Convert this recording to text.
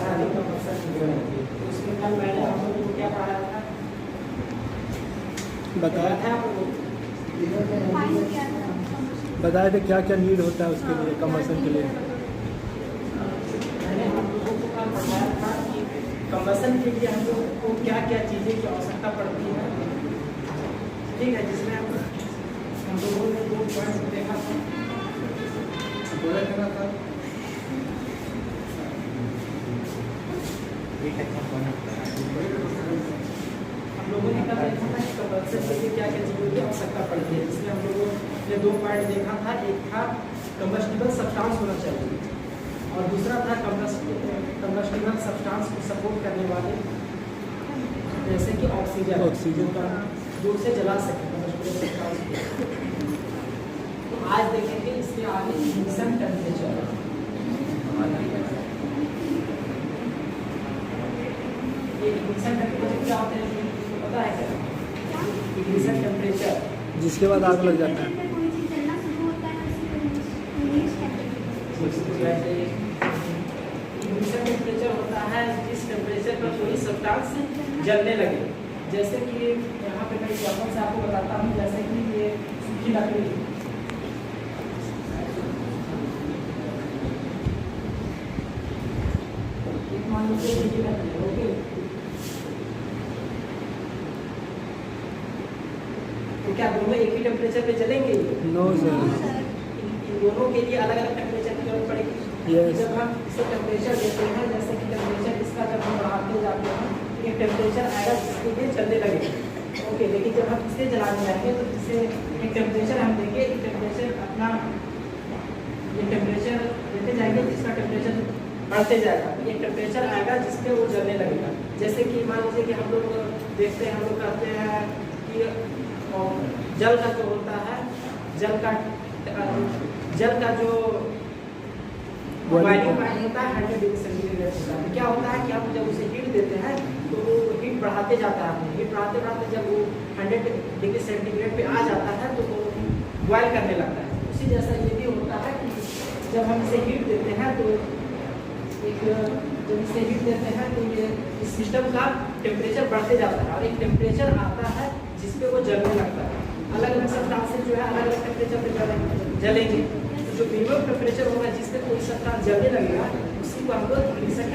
प्रणाली का मकसद विवरण है। तो उसमें कल मैंने आप लोगों को क्या पढ़ाया था, बताया था आप लोगों को बताए थे क्या क्या नीड होता है उसके लिए, कंबसन के लिए। मैंने हम लोगों को कल बताया था कि कंबसन के लिए हम लोगों को क्या क्या चीज़ें की आवश्यकता पड़ती है, ठीक है, जिसमें हम लोगों ने 2 पॉइंट देखा था। हम लोगों ने कल देखा था कि कंबसन के लिए क्या क्या चीज़ों की आवश्यकता पड़ती है, जिसमें हम लोगों ने 2 पॉइंट देखा था। एक था कंबस्टिबल सब्सटेंस होना चाहिए और दूसरा था कंबस्टिबल सब्सटेंस को सपोर्ट करने वाले, जैसे कि ऑक्सीजन का जो उसे जला सके कंबस्टिबल सब्सटेंस। तो आज देखेंगे इसके आगे इग्निशन टेम्परेचर। ये इग्निशन टेम्परेचर क्या होता है, पता है क्या? इग्निशन टेम्परेचर जिसके बाद आग लग जाता है। इग्निशन टेम्परेचर होता है जिस टेम्परेचर पर कोई सब्सटेंस जलने लगे। जैसे कि यहाँ पे मैं एग्जाम्पल से आपको बताता हूँ, जैसे कि ये सूखी लकड़ी, मान लीजिए ये लकड़ी, ओके, तो क्या दोनों एक ही टेम्परेचर पे जलेंगे? No sir. इन दोनों के लिए अलग अलग टेम्परेचर की जरूरत पड़ेगी। Yes. जब हम इसे टेम्परेचर देते हैं, जैसे कि टेम्परेचर इसका जब हम बढ़ाते जाते हैं तो एक टेम्परेचर आएगा जिसके लिए जलने लगेगा, ओके। लेकिन जब हम इसे जलाने जाएंगे तो इसे एक टेम्परेचर हम देंगे, एक टेम्परेचर अपना ये टेम्परेचर देते जाएंगे जिसका टेम्परेचर बढ़ते जाएगा, एक टेम्परेचर आएगा जिसपे वो जलने लगेगा। जैसे कि मान लीजिए कि हम लोग देखते हैं, हम लोग कहते हैं कि जल का जो होता है, जल का जो बॉइलिंग पॉइंट होता है 100 डिग्री सेंटीग्रेड होता है। क्या होता है कि हम जब उसे हीट देते हैं तो वो हीट बढ़ाते जाता है, हीट बढ़ाते बढ़ाते जब वो 100 डिग्री सेंटीग्रेड पे आ जाता है तो वो बॉयल करने लगता है। उसी जैसा ये भी होता है कि जब हम इसे हीट देते हैं तो जब इसे हीट देते हैं तो ये इस सिस्टम का टेम्परेचर बढ़ते जाता है और एक टेम्परेचर आता है जिसपे वो जलने लगता है। अलग अलग सब्सटेंसेस जो है अलग अलग टेम्परेचर पे जलेंगे। तो जो मिनिमम टेम्परेचर होगा जिसपे कोई सब्सटेंस जलने लगेगा उसी को हम लोग इग्निशन